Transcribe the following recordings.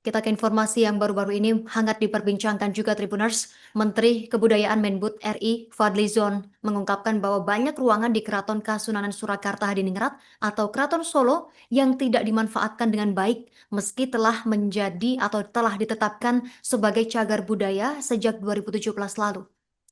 Kita ke informasi yang baru-baru ini hangat diperbincangkan juga Tribuners. Menteri Kebudayaan Menbud RI Fadlizon mengungkapkan bahwa banyak ruangan di Keraton Kasunanan Surakarta Hadiningrat atau Keraton Solo yang tidak dimanfaatkan dengan baik meski telah menjadi atau telah ditetapkan sebagai cagar budaya sejak 2017 lalu.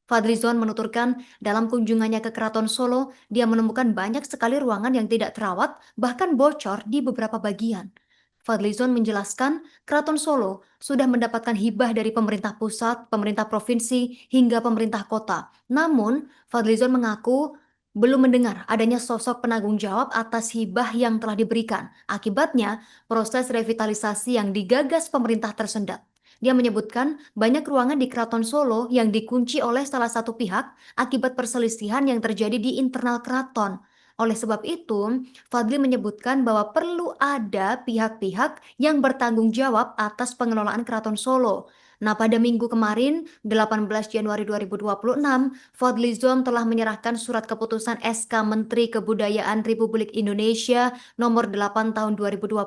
Fadlizon menuturkan dalam kunjungannya ke Keraton Solo, dia menemukan banyak sekali ruangan yang tidak terawat, bahkan bocor di beberapa bagian. Fadlizon menjelaskan Keraton Solo sudah mendapatkan hibah dari pemerintah pusat, pemerintah provinsi, hingga pemerintah kota. Namun, Fadlizon mengaku belum mendengar adanya sosok penanggung jawab atas hibah yang telah diberikan. Akibatnya, proses revitalisasi yang digagas pemerintah tersendat. Dia menyebutkan banyak ruangan di Keraton Solo yang dikunci oleh salah satu pihak akibat perselisihan yang terjadi di internal keraton. Oleh sebab itu, Fadli menyebutkan bahwa perlu ada pihak-pihak yang bertanggung jawab atas pengelolaan Keraton Solo. Nah, pada minggu kemarin, 18 Januari 2026, Fadlizon telah menyerahkan surat keputusan SK Menteri Kebudayaan Republik Indonesia nomor 8 tahun 2026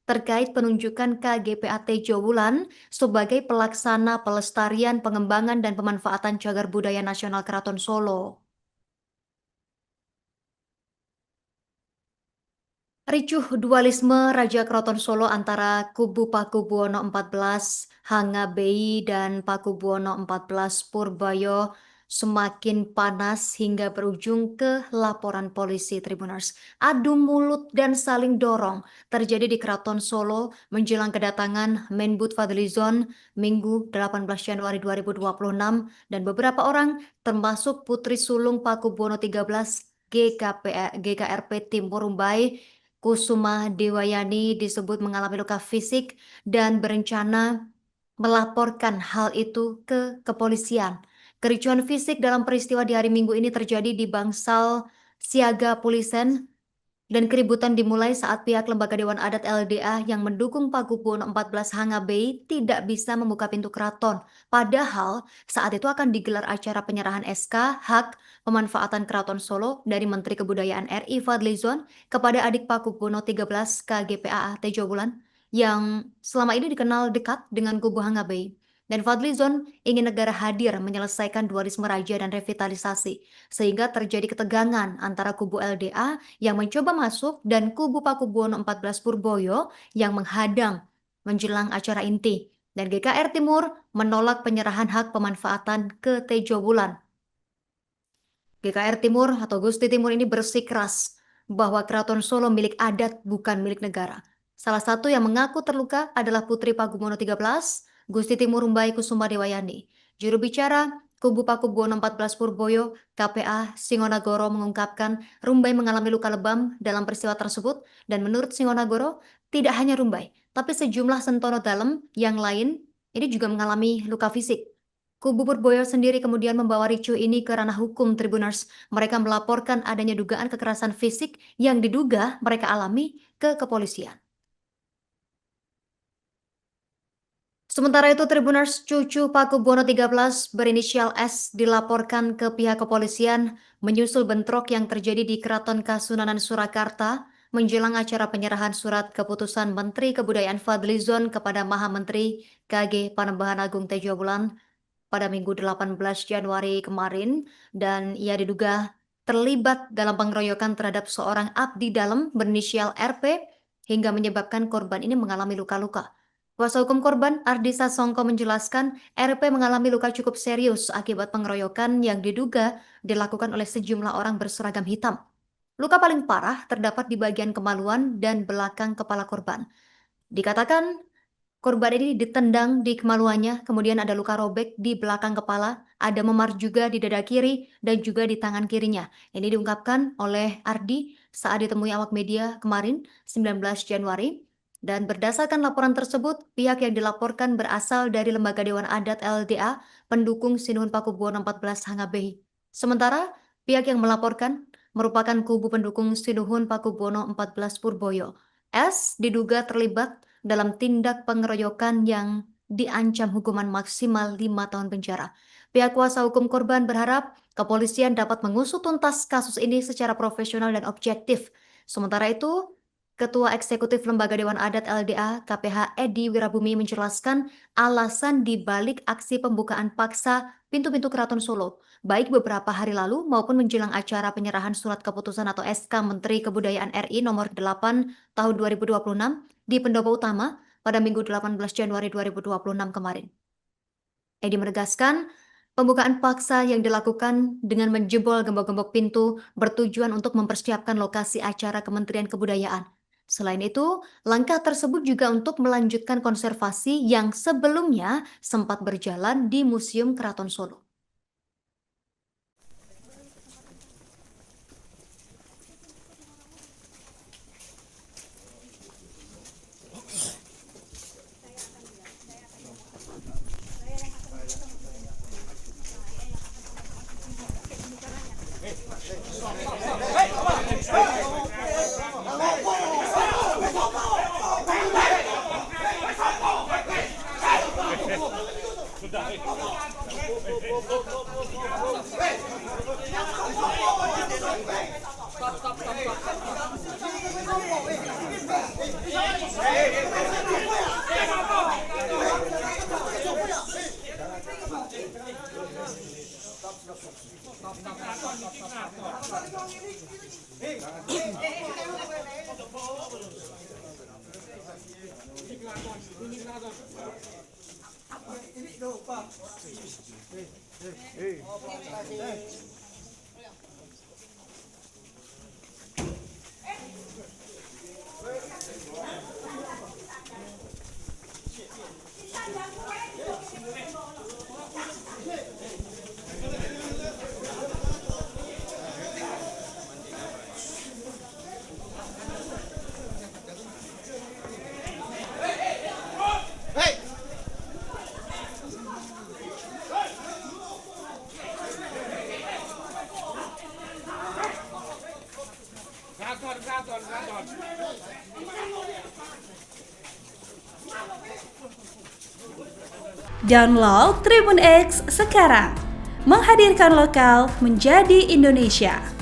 terkait penunjukan KGPAT Jowulan sebagai pelaksana pelestarian, pengembangan, dan pemanfaatan cagar budaya nasional Keraton Solo. Ricuh dualisme Raja Keraton Solo antara kubu Pakubuwono XIV Hangabei dan Pakubuwono XIV Purbayo semakin panas hingga berujung ke laporan polisi Tribuners. Adu mulut dan saling dorong terjadi di Keraton Solo menjelang kedatangan Menbud Fadlizon Minggu 18 Januari 2026 dan beberapa orang termasuk Putri Sulung Pakubuwono XIII GKRP Timur Rumbai Kusuma Dewayani disebut mengalami luka fisik dan berencana melaporkan hal itu ke kepolisian. Kericuhan fisik dalam peristiwa di hari Minggu ini terjadi di Bangsal Siaga Pulisen dan keributan dimulai saat pihak Lembaga Dewan Adat LDA yang mendukung Pakubuwono XIV Hangabei tidak bisa membuka pintu keraton. Padahal saat itu akan digelar acara penyerahan SK hak pemanfaatan Keraton Solo dari Menteri Kebudayaan RI Fadlizon kepada adik Pakubuwono XIII KGPAA Tejo Bulan yang selama ini dikenal dekat dengan kubu Hangabei. Dan Fadlizon ingin negara hadir menyelesaikan dualisme raja dan revitalisasi, sehingga terjadi ketegangan antara kubu LDA yang mencoba masuk dan kubu Pakubuwono XIV Purboyo yang menghadang menjelang acara inti. Dan GKR Timur menolak penyerahan hak pemanfaatan ke Tejo Bulan. GKR Timur atau Gusti Timur ini bersikeras bahwa Keraton Solo milik adat bukan milik negara. Salah satu yang mengaku terluka adalah Putri Pakubuwono XIII, Gusti Timur Rumbai Kusuma Dewayani. Juru bicara Kubu Pakubuwono XIV Purboyo, KPA Singonagoro mengungkapkan Rumbai mengalami luka lebam dalam peristiwa tersebut dan menurut Singonagoro tidak hanya Rumbai, tapi sejumlah Sentono Dalem yang lain ini juga mengalami luka fisik. Kubu Purboyo sendiri kemudian membawa ricuh ini ke ranah hukum Tribuners. Mereka melaporkan adanya dugaan kekerasan fisik yang diduga mereka alami ke kepolisian. Sementara itu, Tribuners cucu Pakubuwono XIII berinisial S dilaporkan ke pihak kepolisian menyusul bentrok yang terjadi di Keraton Kasunanan Surakarta menjelang acara penyerahan surat keputusan Menteri Kebudayaan Fadlizon kepada Maha Menteri KG Panembahan Agung Tejo Bulan pada Minggu 18 Januari kemarin dan ia diduga terlibat dalam pengeroyokan terhadap seorang abdi dalam berinisial RP hingga menyebabkan korban ini mengalami luka-luka. Kuasa hukum korban Ardisa Songko menjelaskan RP mengalami luka cukup serius akibat pengeroyokan yang diduga dilakukan oleh sejumlah orang berseragam hitam. Luka paling parah terdapat di bagian kemaluan dan belakang kepala korban. Dikatakan korban ini ditendang di kemaluannya, kemudian ada luka robek di belakang kepala, ada memar juga di dada kiri dan juga di tangan kirinya. Ini diungkapkan oleh Ardi saat ditemui awak media kemarin 19 Januari. Dan berdasarkan laporan tersebut, pihak yang dilaporkan berasal dari Lembaga Dewan Adat LDA pendukung Sinuhun Pakubuwono XIV Hangabei. Sementara pihak yang melaporkan merupakan kubu pendukung Sinuhun Pakubuwono XIV Purboyo. S diduga terlibat dalam tindak pengeroyokan yang diancam hukuman maksimal 5 tahun penjara. Pihak kuasa hukum korban berharap kepolisian dapat mengusut tuntas kasus ini secara profesional dan objektif. Sementara itu, Ketua Eksekutif Lembaga Dewan Adat LDA KPH Edi Wirabumi menjelaskan alasan dibalik aksi pembukaan paksa pintu-pintu Keraton Solo, baik beberapa hari lalu maupun menjelang acara penyerahan surat keputusan atau SK Menteri Kebudayaan RI nomor 8 tahun 2026 di Pendopo Utama pada Minggu 18 Januari 2026 kemarin. Edi menegaskan, pembukaan paksa yang dilakukan dengan menjebol gembok-gembok pintu bertujuan untuk mempersiapkan lokasi acara Kementerian Kebudayaan. Selain itu, langkah tersebut juga untuk melanjutkan konservasi yang sebelumnya sempat berjalan di Museum Keraton Solo. Download Tribun X sekarang, menghadirkan lokal menjadi Indonesia.